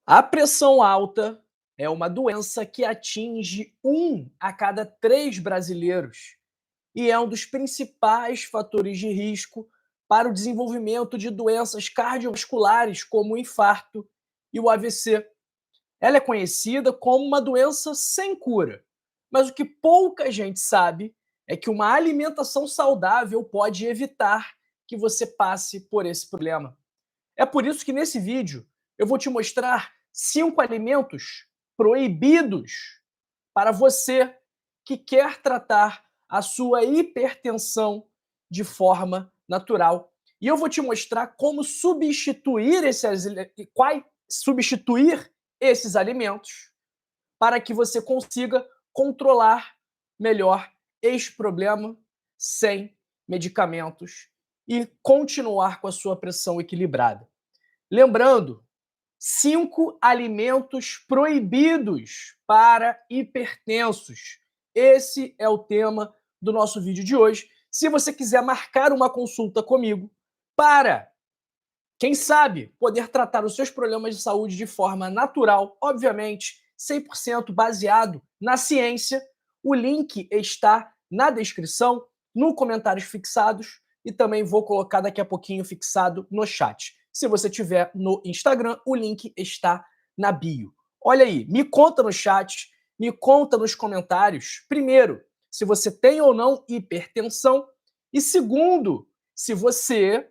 A pressão alta é uma doença que atinge 1 a cada 3 brasileiros e é um dos principais fatores de risco para o desenvolvimento de doenças cardiovasculares, como o infarto e o AVC. Ela é conhecida como uma doença sem cura, mas o que pouca gente sabe é que uma alimentação saudável pode evitar que você passe por esse problema. É por isso que nesse vídeo eu vou te mostrar 5 alimentos proibidos para você que quer tratar a sua hipertensão de forma natural. E eu vou te mostrar como substituir esses alimentos para que você consiga controlar melhor este problema sem medicamentos e continuar com a sua pressão equilibrada. Lembrando, 5 alimentos proibidos para hipertensos. Esse é o tema do nosso vídeo de hoje. Se você quiser marcar uma consulta comigo para, quem sabe, poder tratar os seus problemas de saúde de forma natural, obviamente, 100% baseado na ciência, o link está na descrição, no comentários fixados e também vou colocar daqui a pouquinho fixado no chat. Se você tiver no Instagram, o link está na bio. Olha aí, me conta no chat, me conta nos comentários, primeiro, se você tem ou não hipertensão e segundo, se você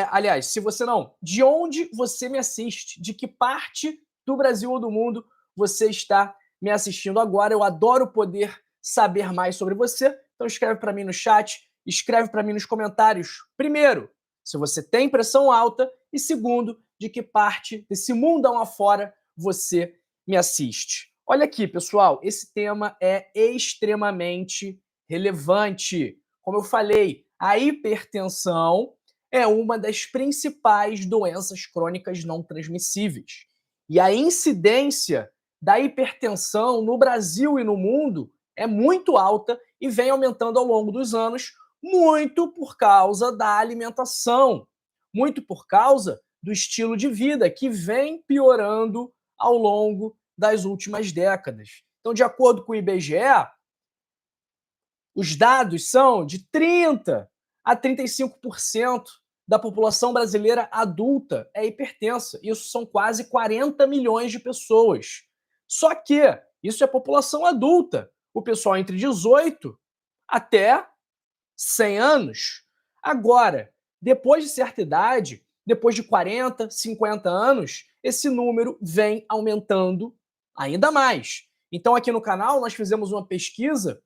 aliás, se você não, de onde você me assiste? De que parte do Brasil ou do mundo você está me assistindo agora? Eu adoro poder saber mais sobre você. Então escreve para mim no chat, escreve para mim nos comentários. Primeiro, se você tem pressão alta e segundo, de que parte desse mundão afora você me assiste. Olha aqui, pessoal, esse tema é extremamente relevante. Como eu falei, a hipertensão é uma das principais doenças crônicas não transmissíveis. E a incidência da hipertensão no Brasil e no mundo é muito alta e vem aumentando ao longo dos anos, muito por causa da alimentação, muito por causa do estilo de vida que vem piorando ao longo das últimas décadas. Então, de acordo com o IBGE, os dados são de 30 a 35% da população brasileira adulta é hipertensa. Isso são quase 40 milhões de pessoas. Só que isso é população adulta. O pessoal entre 18 até 100 anos. Agora, depois de certa idade, depois de 40, 50 anos, esse número vem aumentando ainda mais. Então, aqui no canal, nós fizemos uma pesquisa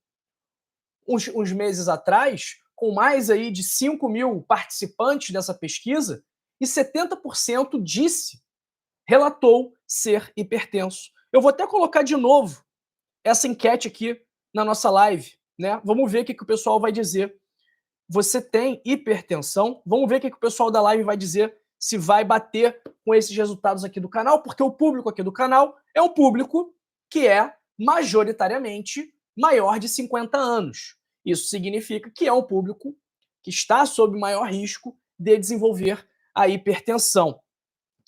uns meses atrás, com mais aí de 5 mil participantes dessa pesquisa, e 70% relatou ser hipertenso. Eu vou até colocar de novo essa enquete aqui na nossa live, né? Vamos ver o que o pessoal vai dizer. Você tem hipertensão? Vamos ver o que o pessoal da live vai dizer, se vai bater com esses resultados aqui do canal, porque o público aqui do canal é um público que é majoritariamente maior de 50 anos. Isso significa que é um público que está sob maior risco de desenvolver a hipertensão,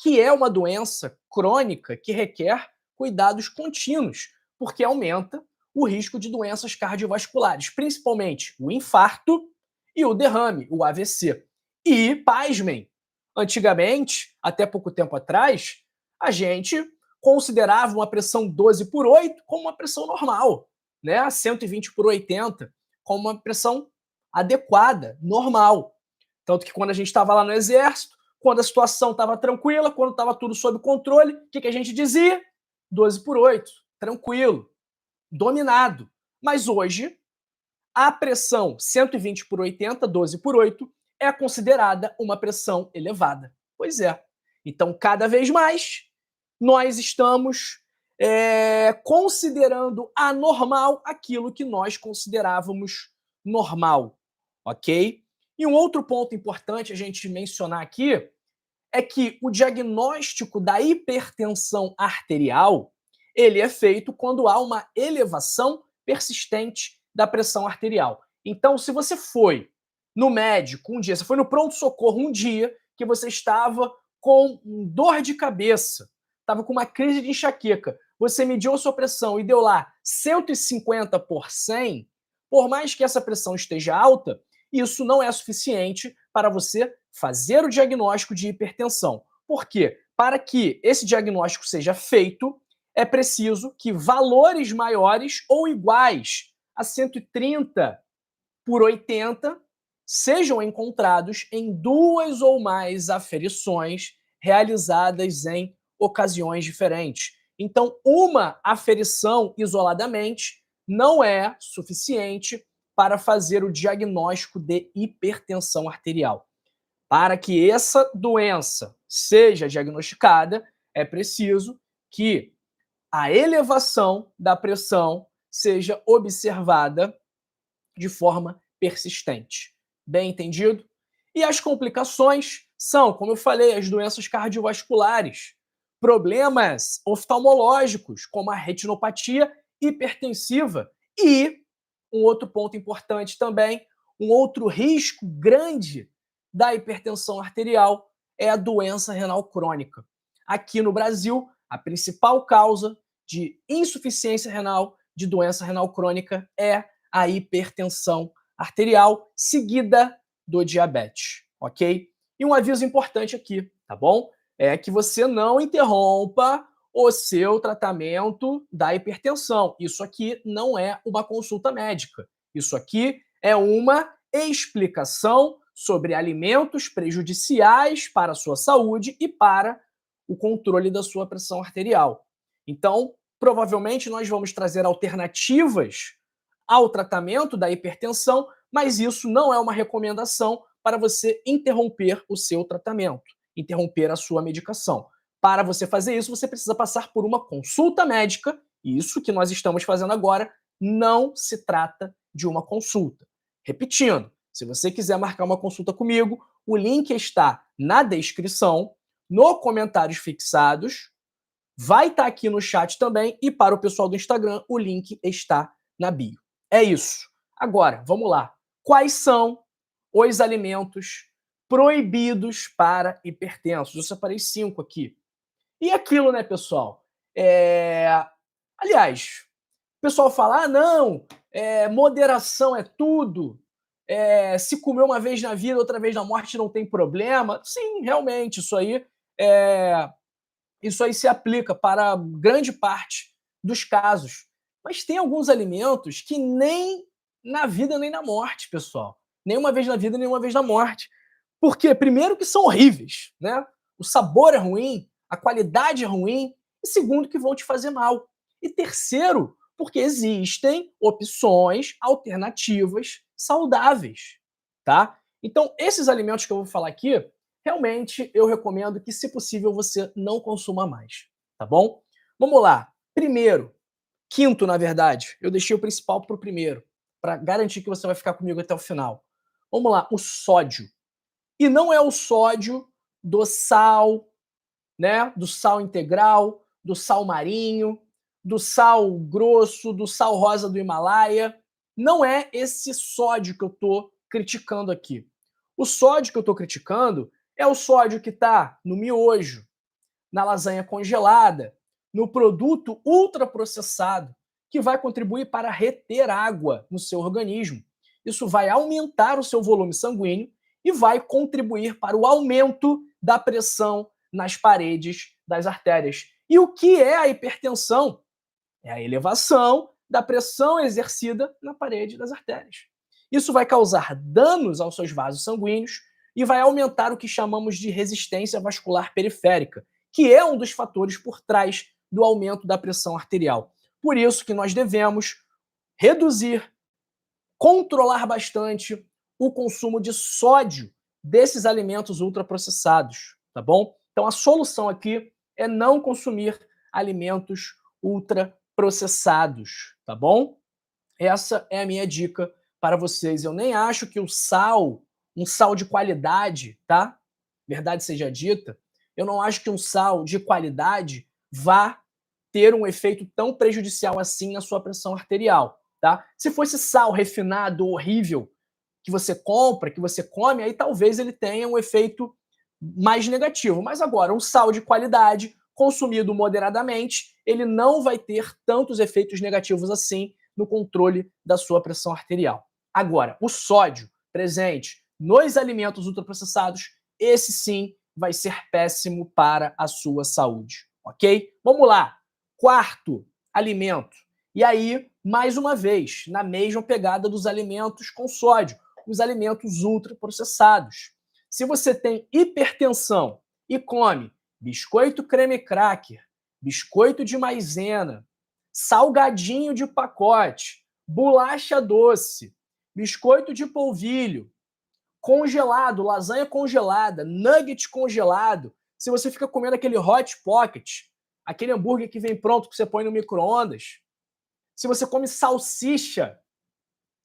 que é uma doença crônica que requer cuidados contínuos, porque aumenta o risco de doenças cardiovasculares, principalmente o infarto e o derrame, o AVC. E, pasmem, antigamente, até pouco tempo atrás, a gente considerava uma pressão 12/8 como uma pressão normal, né? 120/80 como uma pressão adequada, normal. Tanto que quando a gente estava lá no exército, quando a situação estava tranquila, quando estava tudo sob controle, o que a gente dizia? 12/8, tranquilo, dominado. Mas hoje, a pressão 120/80, 12/8, é considerada uma pressão elevada. Pois é. Então, cada vez mais, nós estamos considerando anormal aquilo que nós considerávamos normal, ok? E um outro ponto importante a gente mencionar aqui é que o diagnóstico da hipertensão arterial, ele é feito quando há uma elevação persistente da pressão arterial. Então, se você foi no médico um dia, você foi no pronto-socorro um dia que você estava com dor de cabeça, estava com uma crise de enxaqueca, você mediu a sua pressão e deu lá 150 por 100, por mais que essa pressão esteja alta, isso não é suficiente para você fazer o diagnóstico de hipertensão. Por quê? Para que esse diagnóstico seja feito, é preciso que valores maiores ou iguais a 130 por 80 sejam encontrados em duas ou mais aferições realizadas em ocasiões diferentes. Então, uma aferição isoladamente não é suficiente para fazer o diagnóstico de hipertensão arterial. Para que essa doença seja diagnosticada, é preciso que a elevação da pressão seja observada de forma persistente. Bem entendido? E as complicações são, como eu falei, as doenças cardiovasculares, problemas oftalmológicos, como a retinopatia hipertensiva e, um outro ponto importante também, um outro risco grande da hipertensão arterial é a doença renal crônica. Aqui no Brasil, a principal causa de insuficiência renal, de doença renal crônica, é a hipertensão arterial, seguida do diabetes, ok? E um aviso importante aqui, tá bom? É que você não interrompa o seu tratamento da hipertensão. Isso aqui não é uma consulta médica. Isso aqui é uma explicação sobre alimentos prejudiciais para a sua saúde e para o controle da sua pressão arterial. Então, provavelmente nós vamos trazer alternativas ao tratamento da hipertensão, mas isso não é uma recomendação para você interromper o seu tratamento, interromper a sua medicação. Para você fazer isso, você precisa passar por uma consulta médica, e isso que nós estamos fazendo agora não se trata de uma consulta. Repetindo, se você quiser marcar uma consulta comigo, o link está na descrição, no comentários fixados, vai estar aqui no chat também, e para o pessoal do Instagram, o link está na bio. É isso. Agora, vamos lá. Quais são os alimentos proibidos para hipertensos? Eu separei 5 aqui. E aquilo, né, pessoal? Aliás, o pessoal fala, não, moderação é tudo, se comer uma vez na vida, outra vez na morte, não tem problema. Sim, realmente, isso aí se aplica para grande parte dos casos. Mas tem alguns alimentos que nem na vida nem na morte, pessoal. Nem uma vez na vida, nem uma vez na morte. Porque, primeiro, que são horríveis, né? O sabor é ruim, a qualidade é ruim, e segundo, que vão te fazer mal. E terceiro, porque existem opções alternativas saudáveis, tá? Então, esses alimentos que eu vou falar aqui, realmente eu recomendo que, se possível, você não consuma mais, tá bom? Vamos lá. Primeiro, quinto, na verdade, eu deixei o principal para o primeiro, para garantir que você vai ficar comigo até o final. Vamos lá, o sódio. E não é o sódio do sal, né? Do sal integral, do sal marinho, do sal grosso, do sal rosa do Himalaia. Não é esse sódio que eu estou criticando aqui. O sódio que eu estou criticando é o sódio que está no miojo, na lasanha congelada, no produto ultraprocessado, que vai contribuir para reter água no seu organismo. Isso vai aumentar o seu volume sanguíneo e vai contribuir para o aumento da pressão nas paredes das artérias. E o que é a hipertensão? É a elevação da pressão exercida na parede das artérias. Isso vai causar danos aos seus vasos sanguíneos e vai aumentar o que chamamos de resistência vascular periférica, que é um dos fatores por trás do aumento da pressão arterial. Por isso que nós devemos reduzir, controlar bastante o consumo de sódio desses alimentos ultraprocessados, tá bom? Então a solução aqui é não consumir alimentos ultraprocessados, tá bom? Essa é a minha dica para vocês. Eu nem acho que o sal, um sal de qualidade, tá? Verdade seja dita, eu não acho que um sal de qualidade vá ter um efeito tão prejudicial assim na sua pressão arterial, tá? Se fosse sal refinado, horrível, que você compra, que você come, aí talvez ele tenha um efeito mais negativo. Mas agora, um sal de qualidade, consumido moderadamente, ele não vai ter tantos efeitos negativos assim no controle da sua pressão arterial. Agora, o sódio presente nos alimentos ultraprocessados, esse sim vai ser péssimo para a sua saúde, ok? Vamos lá. Quarto alimento. E aí, mais uma vez, na mesma pegada dos alimentos com sódio, os alimentos ultraprocessados. Se você tem hipertensão e come biscoito creme cracker, biscoito de maisena, salgadinho de pacote, bolacha doce, biscoito de polvilho, congelado, lasanha congelada, nugget congelado, se você fica comendo aquele hot pocket, aquele hambúrguer que vem pronto que você põe no micro-ondas, se você come salsicha,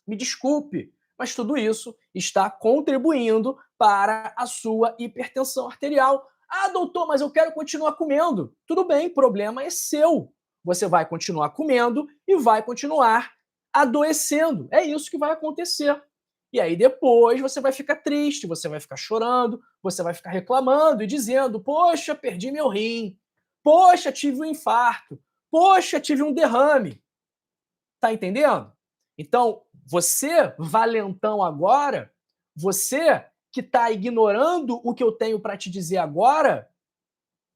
me desculpe, mas tudo isso está contribuindo para a sua hipertensão arterial. Ah, doutor, mas eu quero continuar comendo. Tudo bem, problema é seu. Você vai continuar comendo e vai continuar adoecendo. É isso que vai acontecer. E aí depois você vai ficar triste, você vai ficar chorando, você vai ficar reclamando e dizendo: poxa, perdi meu rim. Poxa, tive um infarto. Poxa, tive um derrame. Tá entendendo? Então, você, valentão agora, você que está ignorando o que eu tenho para te dizer agora,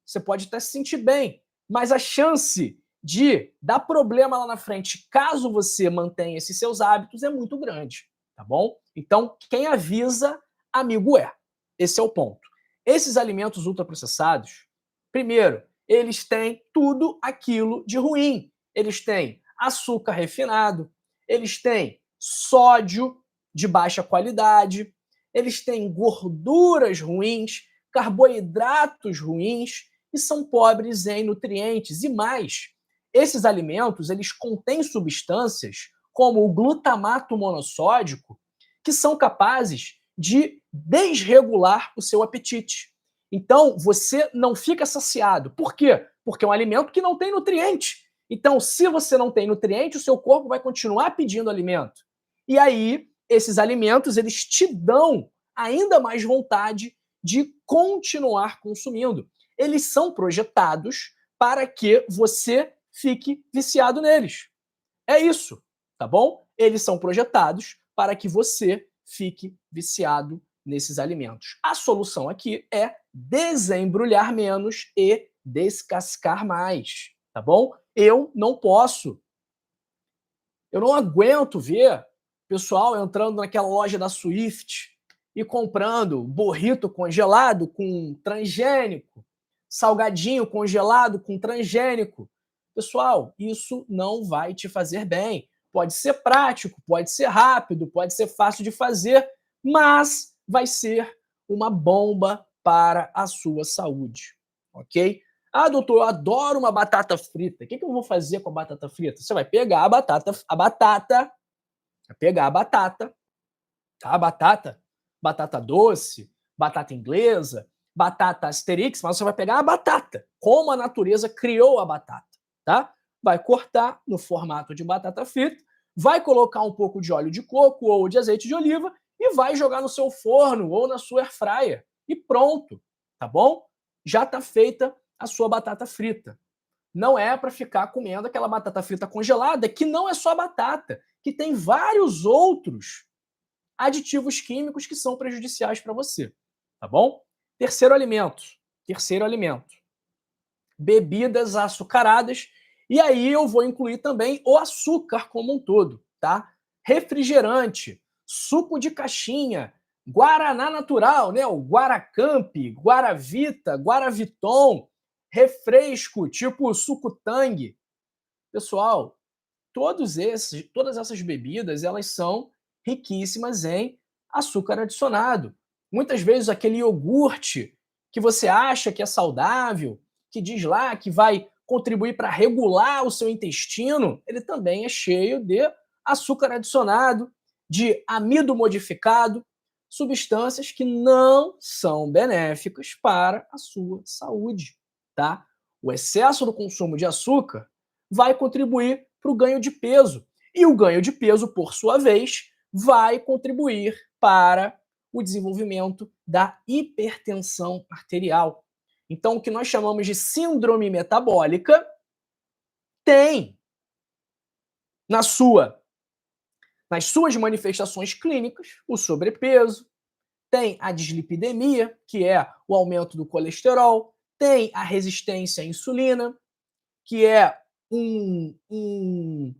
você pode até se sentir bem, mas a chance de dar problema lá na frente, caso você mantenha esses seus hábitos, é muito grande, tá bom? Então, quem avisa, amigo é. Esse é o ponto. Esses alimentos ultraprocessados, primeiro, eles têm tudo aquilo de ruim. Eles têm açúcar refinado, eles têm sódio de baixa qualidade, eles têm gorduras ruins, carboidratos ruins e são pobres em nutrientes. E mais, esses alimentos eles contêm substâncias como o glutamato monossódico que são capazes de desregular o seu apetite. Então, você não fica saciado. Por quê? Porque é um alimento que não tem nutriente. Então, se você não tem nutriente, o seu corpo vai continuar pedindo alimento. E aí, esses alimentos, eles te dão ainda mais vontade de continuar consumindo. Eles são projetados para que você fique viciado neles. É isso, tá bom? Eles são projetados para que você fique viciado nesses alimentos. A solução aqui é desembrulhar menos e descascar mais, tá bom? Eu não aguento ver pessoal entrando naquela loja da Swift e comprando burrito congelado com transgênico, salgadinho congelado com transgênico. Pessoal, isso não vai te fazer bem. Pode ser prático, pode ser rápido, pode ser fácil de fazer, mas vai ser uma bomba para a sua saúde, ok? Ah, doutor, eu adoro uma batata frita. O que eu vou fazer com a batata frita? Você vai pegar vai pegar a batata, tá? Batata doce, batata inglesa, batata asterix, mas você vai pegar a batata, como a natureza criou a batata, tá? Vai cortar no formato de batata frita, vai colocar um pouco de óleo de coco ou de azeite de oliva e vai jogar no seu forno ou na sua air fryer. E pronto, tá bom? Já tá feita a sua batata frita. Não é para ficar comendo aquela batata frita congelada, que não é só batata, que tem vários outros aditivos químicos que são prejudiciais para você, tá bom? Terceiro alimento. Bebidas açucaradas. E aí eu vou incluir também o açúcar como um todo, tá? Refrigerante, suco de caixinha, guaraná natural, né? O Guaracamp, Guaravita, Guaraviton, refresco, tipo suco Tang. Pessoal, todas essas bebidas, elas são riquíssimas em açúcar adicionado. Muitas vezes aquele iogurte que você acha que é saudável, que diz lá que vai contribuir para regular o seu intestino, ele também é cheio de açúcar adicionado, de amido modificado, substâncias que não são benéficas para a sua saúde, tá? O excesso do consumo de açúcar vai contribuir para o ganho de peso. E o ganho de peso, por sua vez, vai contribuir para o desenvolvimento da hipertensão arterial. Então, o que nós chamamos de síndrome metabólica tem na nas suas manifestações clínicas o sobrepeso, tem a dislipidemia, que é o aumento do colesterol, tem a resistência à insulina, que é um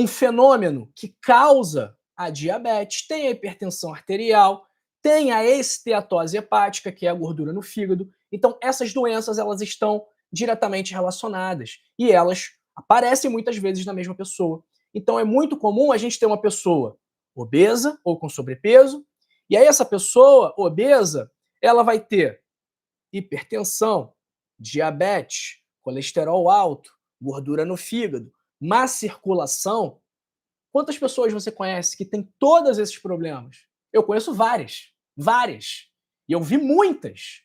fenômeno que causa a diabetes, tem a hipertensão arterial, tem a esteatose hepática, que é a gordura no fígado. Então, essas doenças elas estão diretamente relacionadas e elas aparecem muitas vezes na mesma pessoa. Então, é muito comum a gente ter uma pessoa obesa ou com sobrepeso, e aí essa pessoa obesa, ela vai ter hipertensão, diabetes, colesterol alto, gordura no fígado, má circulação. Quantas pessoas você conhece que tem todos esses problemas? Eu conheço várias, várias. E eu vi muitas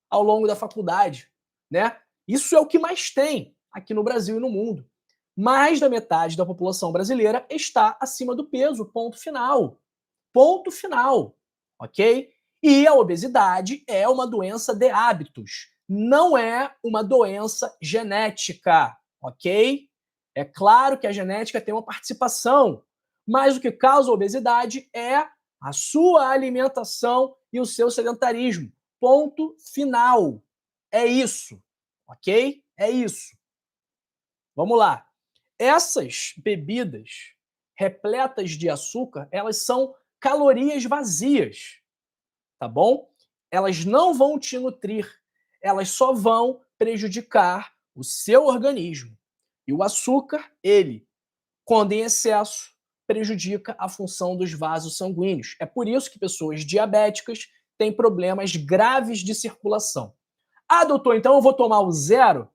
ao longo da faculdade, né? Isso é o que mais tem aqui no Brasil e no mundo. Mais da metade da população brasileira está acima do peso, ponto final. Ponto final, ok? E a obesidade é uma doença de hábitos, não é uma doença genética, ok? É claro que a genética tem uma participação, mas o que causa a obesidade é a sua alimentação e o seu sedentarismo. Ponto final. É isso, ok? É isso. Vamos lá. Essas bebidas repletas de açúcar, elas são calorias vazias, tá bom? Elas não vão te nutrir, elas só vão prejudicar o seu organismo. E o açúcar, ele, quando em excesso, prejudica a função dos vasos sanguíneos. É por isso que pessoas diabéticas têm problemas graves de circulação. Ah, doutor, então eu vou tomar o zero?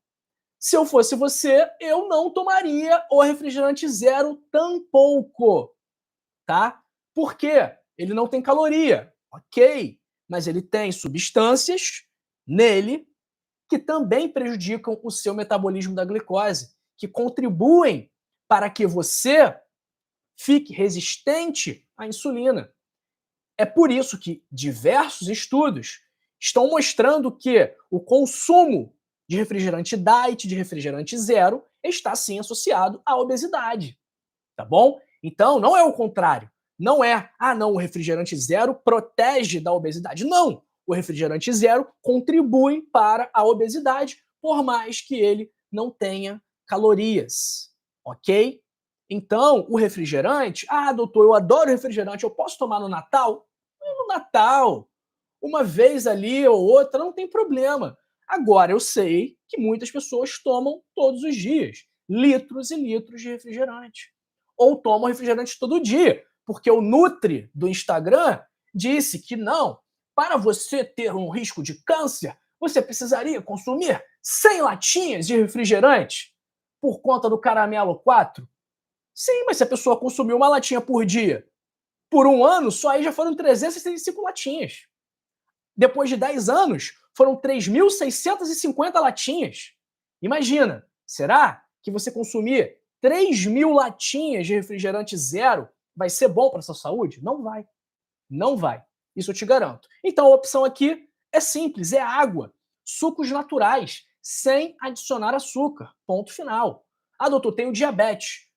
Se eu fosse você, eu não tomaria o refrigerante zero tampouco, tá? Por quê? Ele não tem caloria, ok, mas ele tem substâncias nele que também prejudicam o seu metabolismo da glicose, que contribuem para que você fique resistente à insulina. É por isso que diversos estudos estão mostrando que o consumo de refrigerante diet, de refrigerante zero, está sim associado à obesidade, tá bom? Então, não é o contrário. Não é, não, o refrigerante zero protege da obesidade. Não, o refrigerante zero contribui para a obesidade, por mais que ele não tenha calorias, ok? Então, o refrigerante, doutor, eu adoro refrigerante, eu posso tomar no Natal? No Natal, uma vez ali ou outra, não tem problema. Agora, eu sei que muitas pessoas tomam todos os dias litros e litros de refrigerante. Ou tomam refrigerante todo dia, porque o Nutri do Instagram disse que não, para você ter um risco de câncer, você precisaria consumir 100 latinhas de refrigerante por conta do caramelo 4. Sim, mas se a pessoa consumiu uma latinha por dia por um ano, só aí já foram 365 latinhas. Depois de 10 anos, foram 3.650 latinhas. Imagina, será que você consumir 3.000 latinhas de refrigerante zero vai ser bom para a sua saúde? Não vai. Não vai. Isso eu te garanto. Então a opção aqui é simples, é água. Sucos naturais, sem adicionar açúcar. Ponto final. Ah, doutor, tenho diabetes.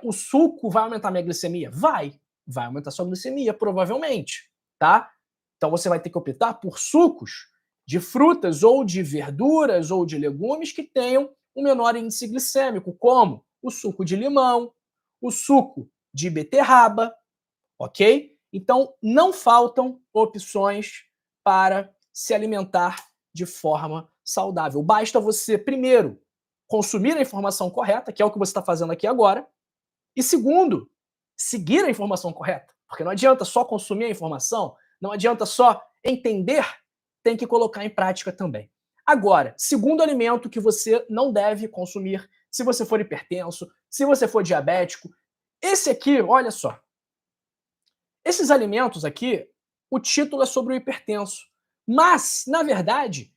O suco vai aumentar minha glicemia? Vai. Vai aumentar sua glicemia, provavelmente. Tá? Então você vai ter que optar por sucos de frutas ou de verduras ou de legumes que tenham um menor índice glicêmico, como o suco de limão, o suco de beterraba, ok? Então não faltam opções para se alimentar de forma saudável. Basta você, primeiro, consumir a informação correta, que é o que você está fazendo aqui agora, e segundo, seguir a informação correta. Porque não adianta só consumir a informação, não adianta só entender, tem que colocar em prática também. Agora, segundo alimento que você não deve consumir se você for hipertenso, se você for diabético, esse aqui, olha só. Esses alimentos aqui, o título é sobre o hipertenso. Mas, na verdade,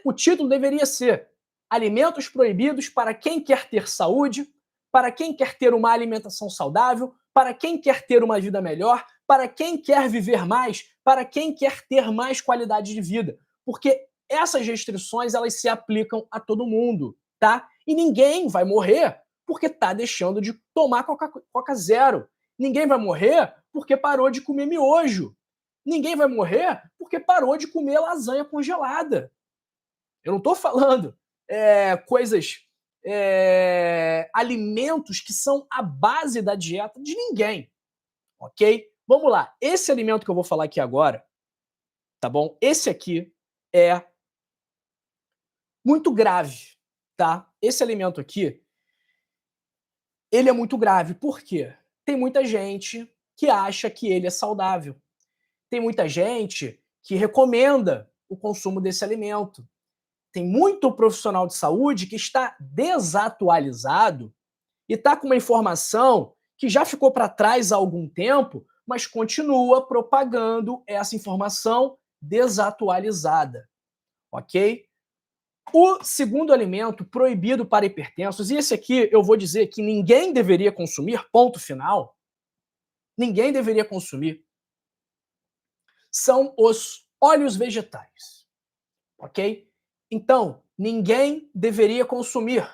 o título deveria ser Alimentos proibidos para quem quer ter saúde, para quem quer ter uma alimentação saudável, para quem quer ter uma vida melhor, para quem quer viver mais, para quem quer ter mais qualidade de vida, porque essas restrições elas se aplicam a todo mundo, tá? E ninguém vai morrer porque tá deixando de tomar Coca Zero. Ninguém vai morrer porque parou de comer miojo. Ninguém vai morrer porque parou de comer lasanha congelada. Eu não estou falando alimentos que são a base da dieta de ninguém, ok? Vamos lá. Esse alimento que eu vou falar aqui agora, tá bom? Esse aqui é muito grave, tá? Esse alimento aqui, ele é muito grave. Por quê? Tem muita gente que acha que ele é saudável. Tem muita gente que recomenda o consumo desse alimento. Tem muito profissional de saúde que está desatualizado e está com uma informação que já ficou para trás há algum tempo, mas continua propagando essa informação desatualizada, ok? O segundo alimento proibido para hipertensos, e esse aqui eu vou dizer que ninguém deveria consumir, ponto final, ninguém deveria consumir, são os óleos vegetais, ok? Então, ninguém deveria consumir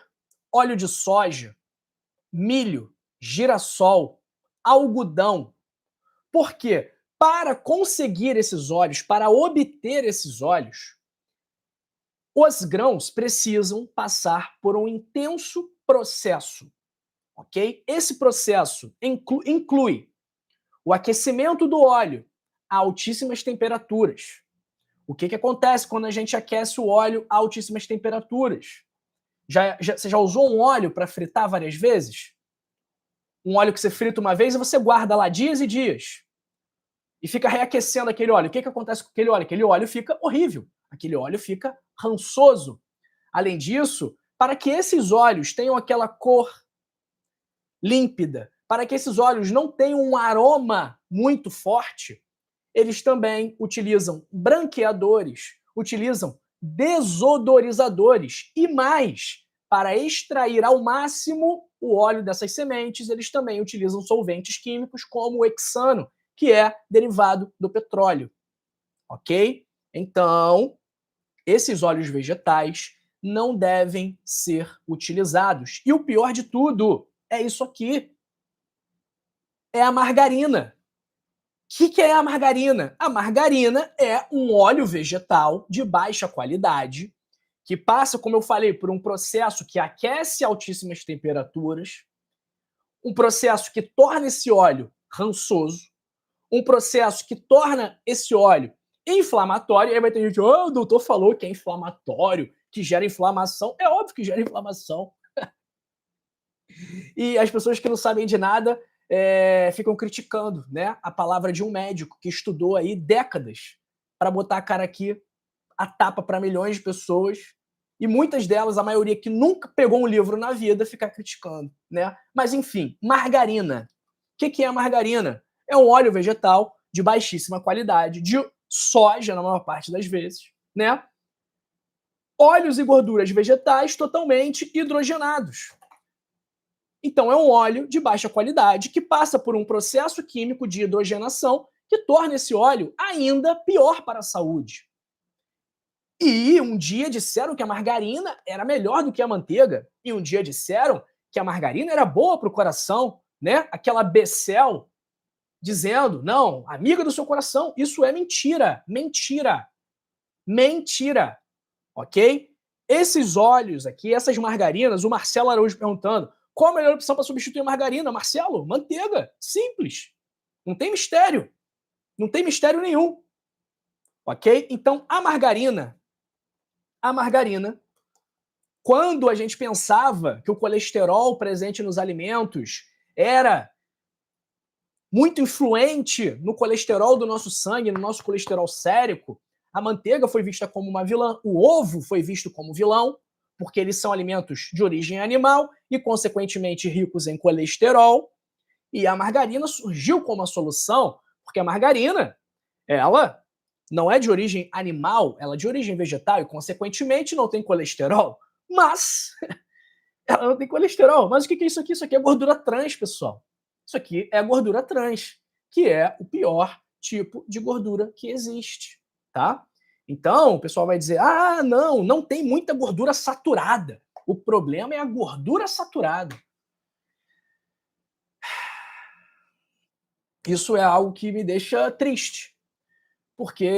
óleo de soja, milho, girassol, algodão. Por quê? Para conseguir esses óleos, para obter esses óleos, os grãos precisam passar por um intenso processo, ok? Esse processo inclui o aquecimento do óleo a altíssimas temperaturas. O que acontece quando a gente aquece o óleo a altíssimas temperaturas? Você já usou um óleo para fritar várias vezes? Um óleo que você frita uma vez e você guarda lá dias e dias. E fica reaquecendo aquele óleo. O que acontece com aquele óleo? Aquele óleo fica horrível. Aquele óleo fica rançoso. Além disso, para que esses óleos tenham aquela cor límpida, para que esses óleos não tenham um aroma muito forte, eles também utilizam branqueadores, utilizam desodorizadores e mais, para extrair ao máximo o óleo dessas sementes, eles também utilizam solventes químicos como o hexano, que é derivado do petróleo, ok? Então, esses óleos vegetais não devem ser utilizados. E o pior de tudo é isso aqui, é a margarina. O que é a margarina? A margarina é um óleo vegetal de baixa qualidade que passa, como eu falei, por um processo que aquece a altíssimas temperaturas, um processo que torna esse óleo rançoso, um processo que torna esse óleo inflamatório. E aí vai ter gente, o doutor falou que é inflamatório, que gera inflamação. É óbvio que gera inflamação. E as pessoas que não sabem de nada ficam criticando, né, a palavra de um médico que estudou aí décadas para botar a cara aqui a tapa para milhões de pessoas e muitas delas, a maioria que nunca pegou um livro na vida, ficar criticando, né? Mas enfim, margarina. O que é a margarina? É um óleo vegetal de baixíssima qualidade, de soja na maior parte das vezes, né? Óleos e gorduras vegetais totalmente hidrogenados. Então, é um óleo de baixa qualidade que passa por um processo químico de hidrogenação que torna esse óleo ainda pior para a saúde. E um dia disseram que a margarina era melhor do que a manteiga. E um dia disseram que a margarina era boa para o coração, né? Aquela Becel dizendo, não, amiga do seu coração, isso é mentira, mentira, mentira, ok? Esses óleos aqui, essas margarinas, o Marcelo Araújo perguntando, qual a melhor opção para substituir a margarina? Marcelo, manteiga, simples, não tem mistério, não tem mistério nenhum, ok? Então, a margarina, quando a gente pensava que o colesterol presente nos alimentos era muito influente no colesterol do nosso sangue, no nosso colesterol sérico, a manteiga foi vista como uma vilã, o ovo foi visto como vilão, porque eles são alimentos de origem animal e, consequentemente, ricos em colesterol. E a margarina surgiu como a solução, porque a margarina, ela não é de origem animal, ela é de origem vegetal e, consequentemente, não tem colesterol. Mas ela não tem colesterol. Mas o que é isso aqui? Isso aqui é gordura trans, pessoal. Isso aqui é gordura trans, que é o pior tipo de gordura que existe, tá? Então, o pessoal vai dizer: ah, não, não tem muita gordura saturada. O problema é a gordura saturada. Isso é algo que me deixa triste, porque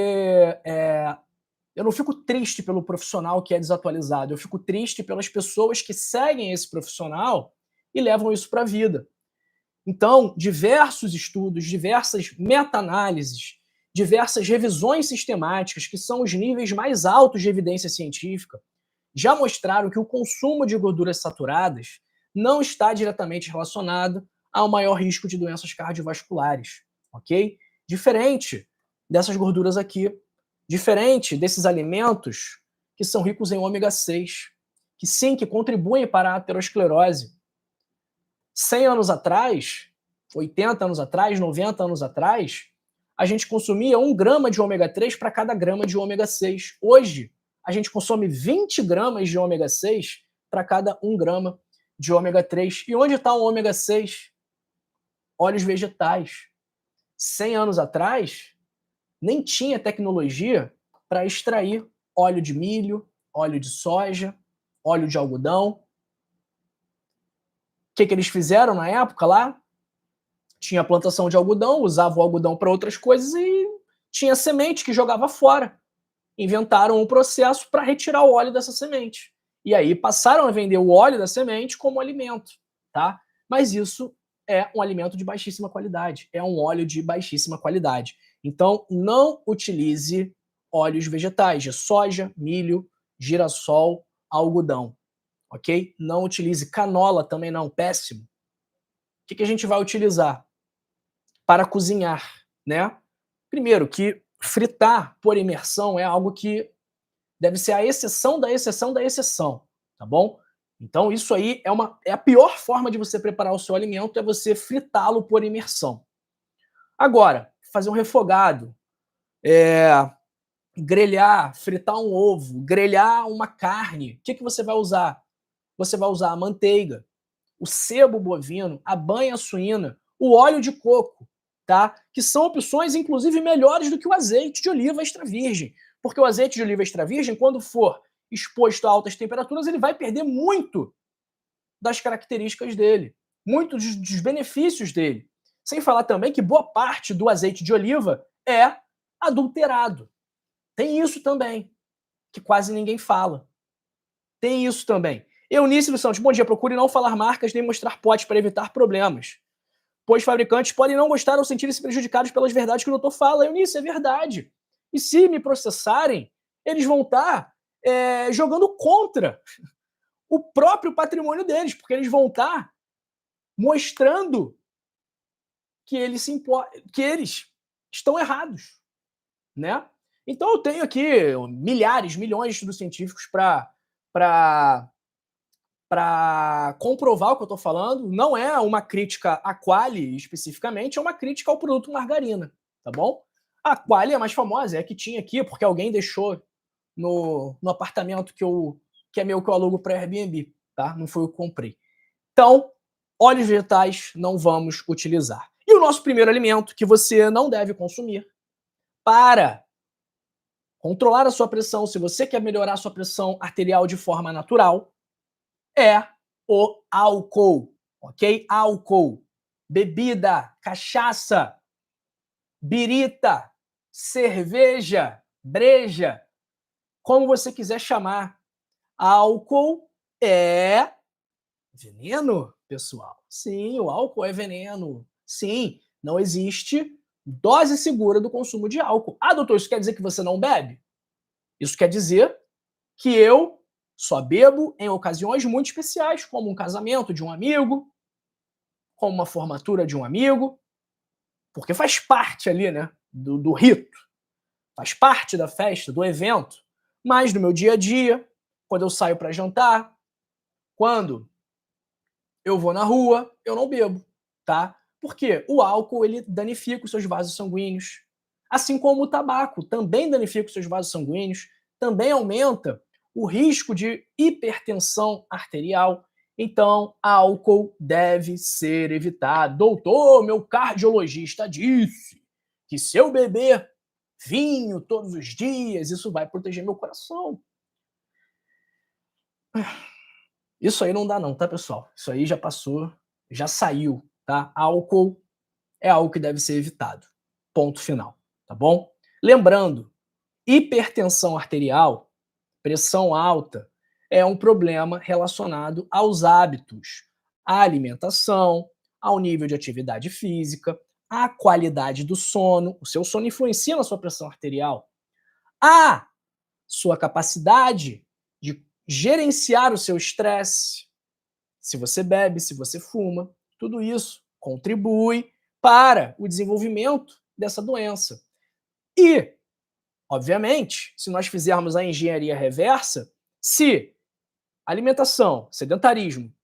eu não fico triste pelo profissional que é desatualizado, eu fico triste pelas pessoas que seguem esse profissional e levam isso para a vida. Então, diversos estudos, diversas meta-análises, diversas revisões sistemáticas, que são os níveis mais altos de evidência científica, já mostraram que o consumo de gorduras saturadas não está diretamente relacionado ao maior risco de doenças cardiovasculares, ok? Diferente dessas gorduras aqui, diferente desses alimentos que são ricos em ômega 6, que sim, que contribuem para a aterosclerose. 100 anos atrás, 80 anos atrás, 90 anos atrás, a gente consumia 1 grama de ômega 3 para cada grama de ômega 6. Hoje, a gente consome 20 gramas de ômega 6 para cada 1 grama de ômega 3. E onde está o ômega 6? Óleos vegetais. 100 anos atrás, nem tinha tecnologia para extrair óleo de milho, óleo de soja, óleo de algodão. O que eles fizeram na época lá? Tinha plantação de algodão, usava o algodão para outras coisas e tinha semente que jogava fora. Inventaram um processo para retirar o óleo dessa semente. E aí passaram a vender o óleo da semente como alimento, tá? Mas isso é um alimento de baixíssima qualidade, é um óleo de baixíssima qualidade. Então, não utilize óleos vegetais de soja, milho, girassol, algodão, ok? Não utilize canola também não, péssimo. O que a gente vai utilizar para cozinhar, né? Primeiro, que fritar por imersão é algo que deve ser a exceção da exceção da exceção, tá bom? Então isso aí é a pior forma de você preparar o seu alimento, é você fritá-lo por imersão. Agora, fazer um refogado, grelhar, fritar um ovo, grelhar uma carne, o que você vai usar? Você vai usar a manteiga, o sebo bovino, a banha suína, o óleo de coco, tá? Que são opções, inclusive, melhores do que o azeite de oliva extra virgem. Porque o azeite de oliva extra virgem, quando for exposto a altas temperaturas, ele vai perder muito das características dele, muito dos benefícios dele. Sem falar também que boa parte do azeite de oliva é adulterado. Tem isso também, que quase ninguém fala. Tem isso também. Eunice dos Santos, bom dia. Procure não falar marcas nem mostrar potes para evitar problemas, pois fabricantes podem não gostar ou sentir-se prejudicados pelas verdades que o doutor fala. Eunice, é verdade. E se me processarem, eles vão estar jogando contra o próprio patrimônio deles, porque eles vão estar mostrando que eles estão errados, né? Então eu tenho aqui milhares, milhões de estudos científicos para comprovar o que eu estou falando. Não é uma crítica à Qualy especificamente, é uma crítica ao produto margarina, tá bom? A Qualy é a mais famosa, é a que tinha aqui, porque alguém deixou no apartamento que é meu, que eu alugo para Airbnb, tá? Não foi eu que comprei. Então, óleos vegetais não vamos utilizar. E o nosso primeiro alimento que você não deve consumir para controlar a sua pressão, se você quer melhorar a sua pressão arterial de forma natural, é o álcool, ok? Álcool, bebida, cachaça, birita, cerveja, breja, como você quiser chamar. Álcool é veneno, pessoal. Sim, o álcool é veneno. Sim, não existe dose segura do consumo de álcool. Ah, doutor, isso quer dizer que você não bebe? Isso quer dizer que eu só bebo em ocasiões muito especiais, como um casamento de um amigo, como uma formatura de um amigo, porque faz parte ali, né, do rito, faz parte da festa, do evento. Mas no meu dia a dia, quando eu saio para jantar, quando eu vou na rua, eu não bebo, tá? Porque o álcool, ele danifica os seus vasos sanguíneos, assim como o tabaco também danifica os seus vasos sanguíneos, também aumenta o risco de hipertensão arterial. Então, álcool deve ser evitado. Doutor, meu cardiologista disse que se eu beber vinho todos os dias, isso vai proteger meu coração. Isso aí não dá não, tá, pessoal? Isso aí já passou, já saiu, tá? Álcool é algo que deve ser evitado. Ponto final, tá bom? Lembrando, hipertensão arterial, pressão alta, é um problema relacionado aos hábitos, à alimentação, ao nível de atividade física, à qualidade do sono. O seu sono influencia na sua pressão arterial. A sua capacidade de gerenciar o seu estresse. Se você bebe, se você fuma, tudo isso contribui para o desenvolvimento dessa doença. E, obviamente, se nós fizermos a engenharia reversa, se alimentação, sedentarismo,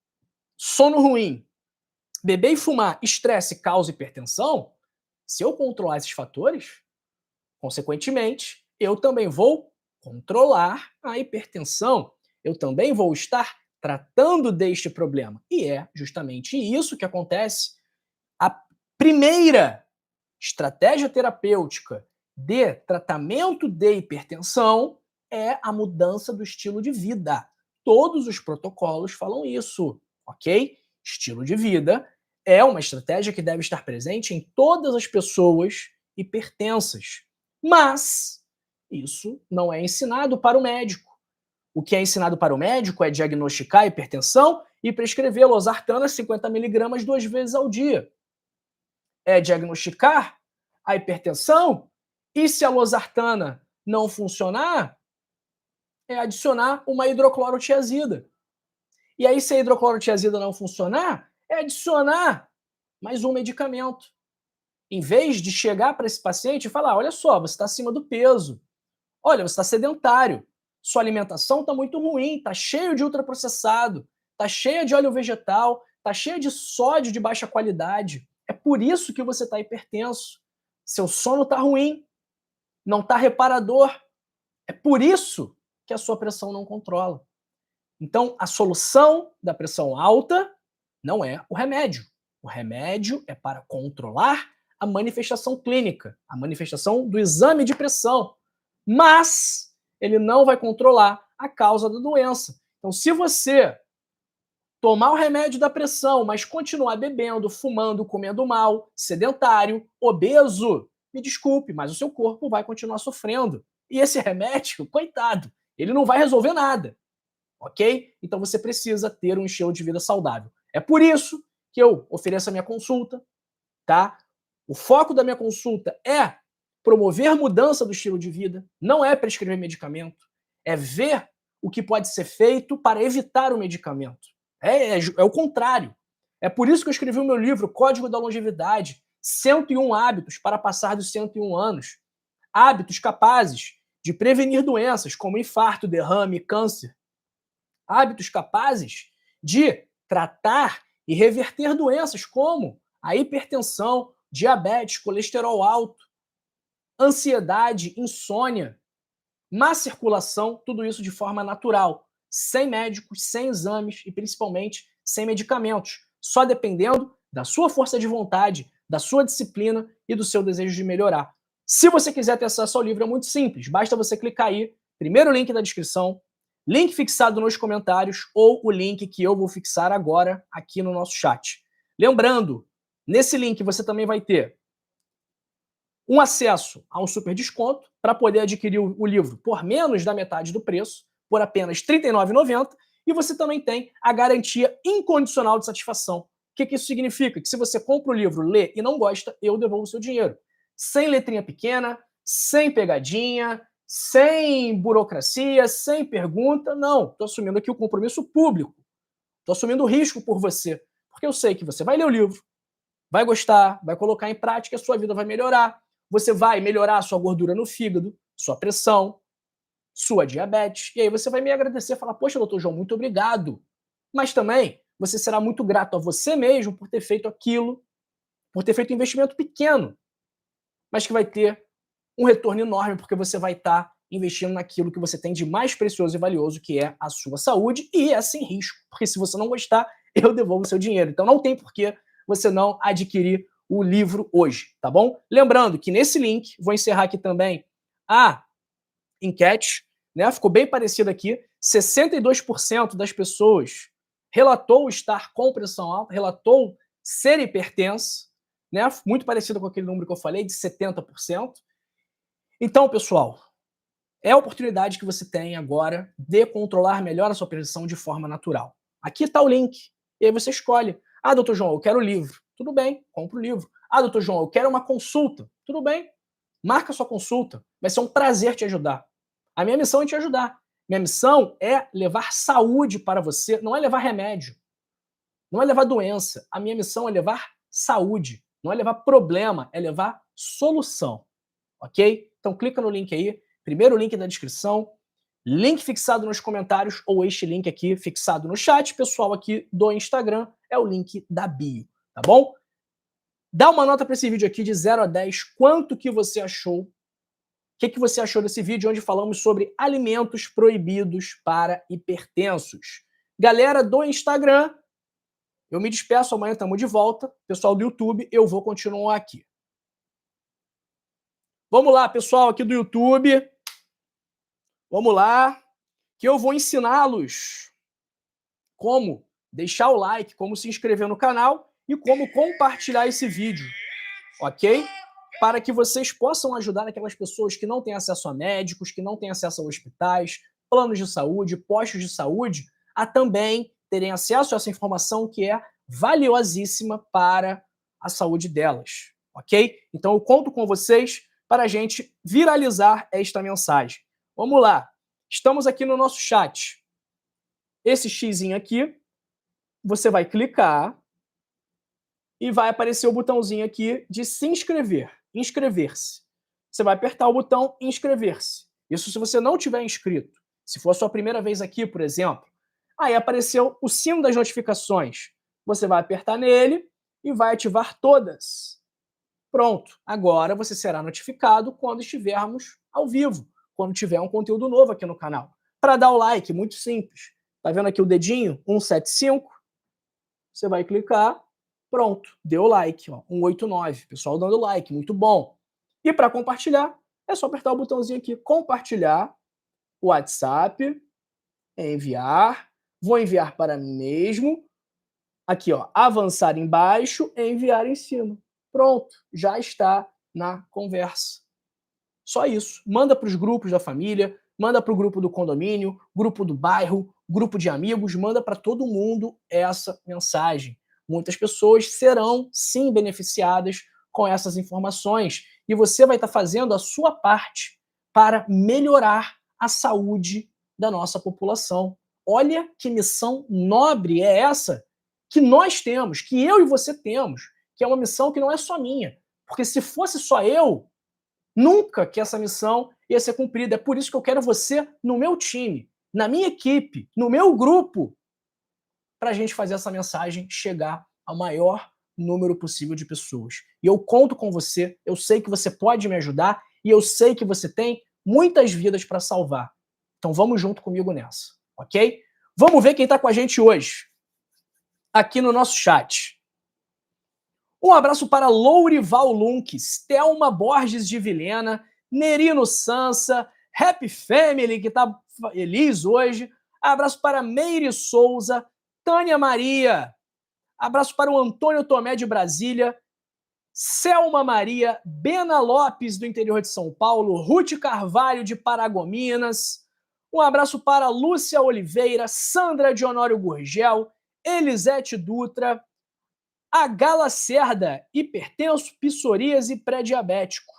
sono ruim, beber e fumar, estresse causa hipertensão, se eu controlar esses fatores, consequentemente, eu também vou controlar a hipertensão. Eu também vou estar tratando deste problema. E é justamente isso que acontece. A primeira estratégia terapêutica de tratamento de hipertensão é a mudança do estilo de vida. Todos os protocolos falam isso, ok? Estilo de vida é uma estratégia que deve estar presente em todas as pessoas hipertensas. Mas isso não é ensinado para o médico. O que é ensinado para o médico é diagnosticar a hipertensão e prescrever losartana 50 mg 2 vezes ao dia. É diagnosticar a hipertensão e, se a losartana não funcionar, é adicionar uma hidroclorotiazida. E aí, se a hidroclorotiazida não funcionar, é adicionar mais um medicamento. Em vez de chegar para esse paciente e falar: olha só, você está acima do peso, olha, você está sedentário, sua alimentação está muito ruim, está cheio de ultraprocessado, está cheia de óleo vegetal, está cheia de sódio de baixa qualidade. É por isso que você está hipertenso. Seu sono está ruim, não está reparador. É por isso que a sua pressão não controla. Então, a solução da pressão alta não é o remédio. O remédio é para controlar a manifestação clínica, a manifestação do exame de pressão. Mas ele não vai controlar a causa da doença. Então, se você tomar o remédio da pressão, mas continuar bebendo, fumando, comendo mal, sedentário, obeso, me desculpe, mas o seu corpo vai continuar sofrendo. E esse remédio, coitado, ele não vai resolver nada, ok? Então você precisa ter um estilo de vida saudável. É por isso que eu ofereço a minha consulta, tá? O foco da minha consulta é promover mudança do estilo de vida, não é prescrever medicamento, é ver o que pode ser feito para evitar o medicamento. É o contrário. É por isso que eu escrevi o meu livro Código da Longevidade, 101 hábitos para passar dos 101 anos. Hábitos capazes de prevenir doenças como infarto, derrame, câncer. Hábitos capazes de tratar e reverter doenças como a hipertensão, diabetes, colesterol alto, ansiedade, insônia, má circulação, tudo isso de forma natural, sem médicos, sem exames e principalmente sem medicamentos, só dependendo da sua força de vontade, da sua disciplina e do seu desejo de melhorar. Se você quiser ter acesso ao livro, é muito simples, basta você clicar aí, primeiro link da descrição, link fixado nos comentários ou o link que eu vou fixar agora aqui no nosso chat. Lembrando, nesse link você também vai ter um acesso a um super desconto para poder adquirir o livro por menos da metade do preço, por apenas R$ 39,90, e você também tem a garantia incondicional de satisfação. O que isso significa? Que se você compra o livro, lê e não gosta, eu devolvo o seu dinheiro. Sem letrinha pequena, sem pegadinha, sem burocracia, sem pergunta, não. Estou assumindo aqui o compromisso público. Estou assumindo o risco por você, porque eu sei que você vai ler o livro, vai gostar, vai colocar em prática, a sua vida vai melhorar. Você vai melhorar a sua gordura no fígado, sua pressão, sua diabetes. E aí você vai me agradecer e falar: poxa, doutor João, muito obrigado. Mas também você será muito grato a você mesmo por ter feito aquilo, por ter feito um investimento pequeno, mas que vai ter um retorno enorme, porque você vai estar investindo naquilo que você tem de mais precioso e valioso, que é a sua saúde, e é sem risco, porque se você não gostar, eu devolvo o seu dinheiro. Então não tem por que você não adquirir o livro hoje, tá bom? Lembrando que nesse link, vou encerrar aqui também a enquete, né? Ficou bem parecido aqui, 62% das pessoas relatou estar com pressão alta, relatou ser hipertenso, né? Muito parecido com aquele número que eu falei, de 70%. Então, pessoal, é a oportunidade que você tem agora de controlar melhor a sua pressão de forma natural. Aqui está o link. E aí você escolhe. Ah, doutor João, eu quero o livro. Tudo bem, compra o livro. Ah, doutor João, eu quero uma consulta. Tudo bem, marca sua consulta. Vai ser um prazer te ajudar. A minha missão é te ajudar. Minha missão é levar saúde para você, não é levar remédio. Não é levar doença. A minha missão é levar saúde. Não é levar problema, é levar solução. Ok? Então clica no link aí. Primeiro link da descrição, link fixado nos comentários ou este link aqui fixado no chat, pessoal aqui do Instagram, é o link da bio, tá bom? Dá uma nota para esse vídeo aqui de 0 a 10, quanto que você achou, o que você achou desse vídeo onde falamos sobre alimentos proibidos para hipertensos. Galera do Instagram, eu me despeço, amanhã estamos de volta. Pessoal do YouTube, eu vou continuar aqui. Vamos lá, pessoal aqui do YouTube. Vamos lá, que eu vou ensiná-los como deixar o like, como se inscrever no canal e como compartilhar esse vídeo, ok? Para que vocês possam ajudar aquelas pessoas que não têm acesso a médicos, que não têm acesso a hospitais, planos de saúde, postos de saúde, a também terem acesso a essa informação que é valiosíssima para a saúde delas, ok? Então eu conto com vocês para a gente viralizar esta mensagem. Vamos lá. Estamos aqui no nosso chat. Esse xizinho aqui, você vai clicar e vai aparecer o botãozinho aqui de se inscrever, inscrever-se. Você vai apertar o botão inscrever-se. Isso se você não tiver inscrito. Se for a sua primeira vez aqui, por exemplo, aí apareceu o sino das notificações. Você vai apertar nele e vai ativar todas. Pronto. Agora você será notificado quando estivermos ao vivo, quando tiver um conteúdo novo aqui no canal. Para dar o like, muito simples. Tá vendo aqui o dedinho? 175. Você vai clicar, pronto, deu like, ó, 189. Pessoal dando like, muito bom. E para compartilhar, é só apertar o botãozinho aqui, compartilhar, WhatsApp, enviar, vou enviar para mim mesmo. Aqui, ó, avançar embaixo, enviar em cima. Pronto, já está na conversa. Só isso. Manda para os grupos da família, manda para o grupo do condomínio, grupo do bairro, grupo de amigos, manda para todo mundo essa mensagem. Muitas pessoas serão, sim, beneficiadas com essas informações e você vai estar fazendo a sua parte para melhorar a saúde da nossa população. Olha que missão nobre é essa que nós temos, que eu e você temos, que é uma missão que não é só minha. Porque se fosse só eu, nunca que essa missão ia ser cumprida. É por isso que eu quero você no meu time, na minha equipe, no meu grupo, para a gente fazer essa mensagem chegar ao maior número possível de pessoas. E eu conto com você, eu sei que você pode me ajudar e eu sei que você tem muitas vidas para salvar. Então vamos junto comigo nessa, ok? Vamos ver quem está com a gente hoje, aqui no nosso chat. Um abraço para Lourival Lunques, Thelma Borges de Vilhena, Nerino Sansa, Happy Family, que está feliz hoje. Abraço para Meire Souza, Tânia Maria. Abraço para o Antônio Tomé de Brasília, Selma Maria, Bena Lopes do interior de São Paulo, Ruth Carvalho de Paragominas. Um abraço para Lúcia Oliveira, Sandra de Honório Gurgel, Elisete Dutra, a Lacerda, hipertenso, psoríase e pré-diabético.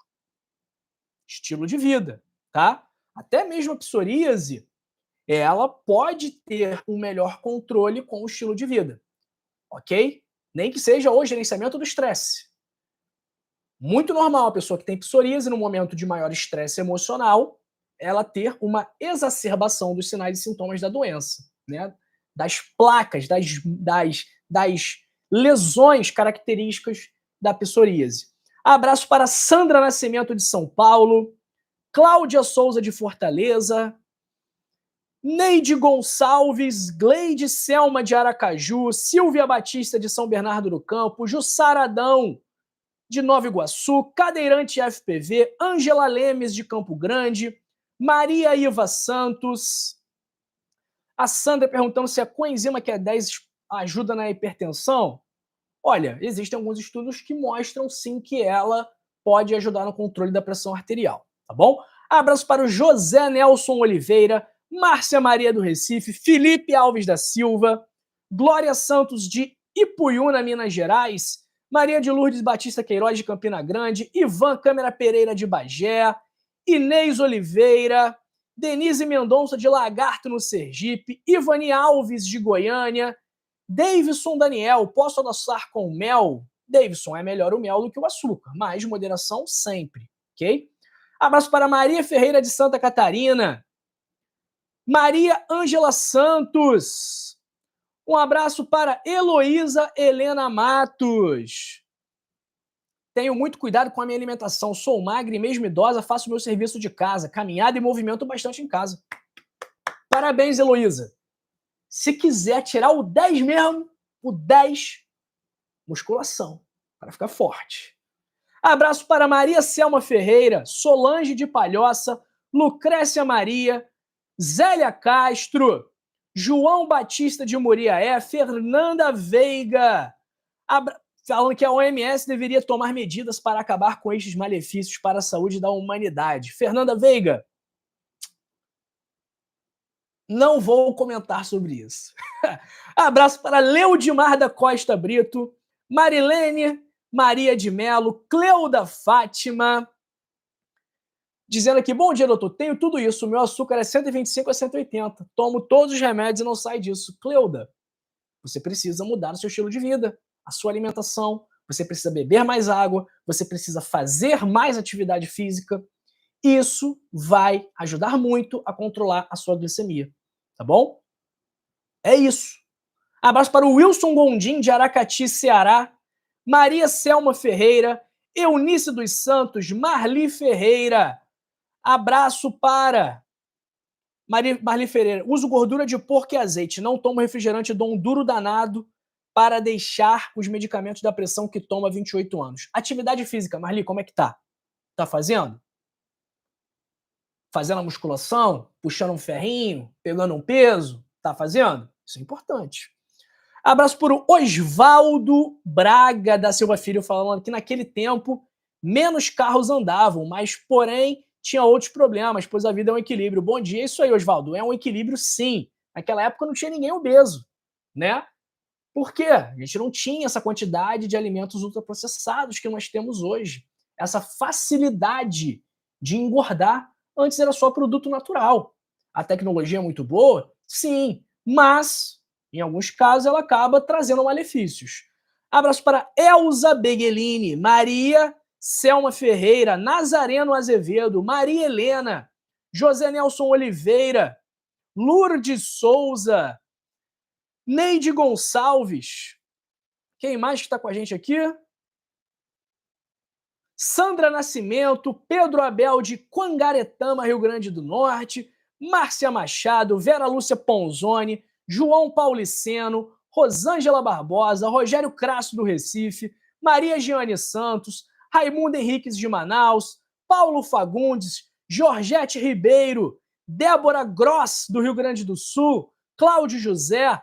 Estilo de vida, tá? Até mesmo a psoríase, ela pode ter um melhor controle com o estilo de vida, ok? Nem que seja o gerenciamento do estresse. Muito normal a pessoa que tem psoríase, no momento de maior estresse emocional, ela ter uma exacerbação dos sinais e sintomas da doença, né? Das placas, das lesões características da psoríase. Abraço para Sandra Nascimento de São Paulo, Cláudia Souza de Fortaleza, Neide Gonçalves, Gleide Selma de Aracaju, Silvia Batista de São Bernardo do Campo, Jussara Adão de Nova Iguaçu, Cadeirante FPV, Ângela Lemes de Campo Grande, Maria Iva Santos, a Sandra perguntando se a coenzima Q10 ajuda na hipertensão. Olha, existem alguns estudos que mostram sim que ela pode ajudar no controle da pressão arterial, tá bom? Abraço para o José Nelson Oliveira, Márcia Maria do Recife, Felipe Alves da Silva, Glória Santos de Ipuiuna, Minas Gerais, Maria de Lourdes Batista Queiroz de Campina Grande, Ivan Câmara Pereira de Bagé, Inês Oliveira, Denise Mendonça de Lagarto no Sergipe, Ivani Alves de Goiânia, Davidson Daniel, posso adoçar com mel? Davidson, é melhor o mel do que o açúcar, mas moderação sempre, ok? Abraço para Maria Ferreira de Santa Catarina, Maria Ângela Santos, um abraço para Heloísa Helena Matos. Tenho muito cuidado com a minha alimentação, sou magra e mesmo idosa, faço meu serviço de casa, caminhada e movimento bastante em casa. Parabéns, Heloísa. Se quiser tirar o 10 mesmo, o 10, musculação, para ficar forte. Abraço para Maria Selma Ferreira, Solange de Palhoça, Lucrécia Maria, Zélia Castro, João Batista de Muriaé, Fernanda Veiga, falando que a OMS deveria tomar medidas para acabar com estes malefícios para a saúde da humanidade. Fernanda Veiga, não vou comentar sobre isso. Abraço para Leudimar da Costa Brito, Marilene Maria de Melo, Cleuda Fátima, dizendo aqui, bom dia, doutor, tenho tudo isso, meu açúcar é 125 a 180, tomo todos os remédios e não sai disso. Cleuda, você precisa mudar o seu estilo de vida, a sua alimentação, você precisa beber mais água, você precisa fazer mais atividade física, isso vai ajudar muito a controlar a sua glicemia, tá bom? É isso. Abraço para o Wilson Gondim, de Aracati, Ceará, Maria Selma Ferreira, Eunice dos Santos, Marli Ferreira. Abraço para Marli Ferreira. Uso gordura de porco e azeite. Não tomo refrigerante, dou um duro danado para deixar os medicamentos da pressão que toma há 28 anos. Atividade física, Marli, como é que tá? Tá fazendo? Fazendo a musculação? Puxando um ferrinho? Pegando um peso? Tá fazendo? Isso é importante. Abraço para o Osvaldo Braga da Silva Filho, falando que naquele tempo menos carros andavam, mas porém tinha outros problemas, pois a vida é um equilíbrio. Bom dia, é isso aí, Osvaldo, é um equilíbrio sim. Naquela época não tinha ninguém obeso, né? Por quê? A gente não tinha essa quantidade de alimentos ultraprocessados que nós temos hoje. Essa facilidade de engordar, antes era só produto natural. A tecnologia é muito boa? Sim, mas em alguns casos, ela acaba trazendo malefícios. Abraço para Elza Beguelini, Maria Selma Ferreira, Nazareno Azevedo, Maria Helena, José Nelson Oliveira, Lourdes Souza, Neide Gonçalves. Quem mais que está com a gente aqui? Sandra Nascimento, Pedro Abel de Quangaretama, Rio Grande do Norte, Márcia Machado, Vera Lúcia Ponzoni, João Pauliceno, Rosângela Barbosa, Rogério Crasso do Recife, Maria Giane Santos, Raimundo Henriques de Manaus, Paulo Fagundes, Georgette Ribeiro, Débora Gross do Rio Grande do Sul, Cláudio José,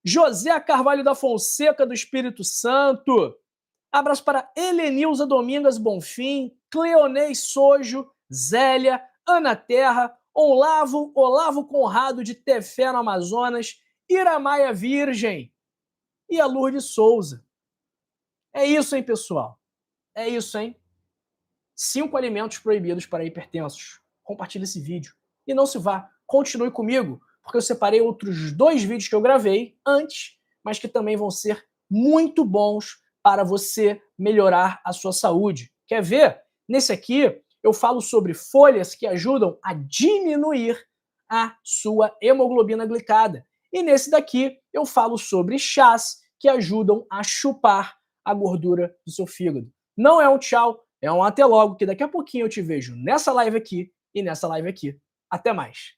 José Carvalho da Fonseca do Espírito Santo. Abraço para Helenilza Domingas Bonfim, Cleonei Sojo, Zélia, Ana Terra, Olavo Conrado de Tefé no Amazonas, Iramaia Virgem e a Lourdes Souza. É isso, hein, pessoal? É isso, hein? 5 alimentos proibidos para hipertensos. Compartilhe esse vídeo. E não se vá, continue comigo, porque eu separei outros 2 vídeos que eu gravei antes, mas que também vão ser muito bons para você melhorar a sua saúde. Quer ver? Nesse aqui, eu falo sobre folhas que ajudam a diminuir a sua hemoglobina glicada. E nesse daqui, eu falo sobre chás que ajudam a chupar a gordura do seu fígado. Não é um tchau, É um até logo, que daqui a pouquinho eu te vejo nessa live aqui e nessa live aqui. Até mais.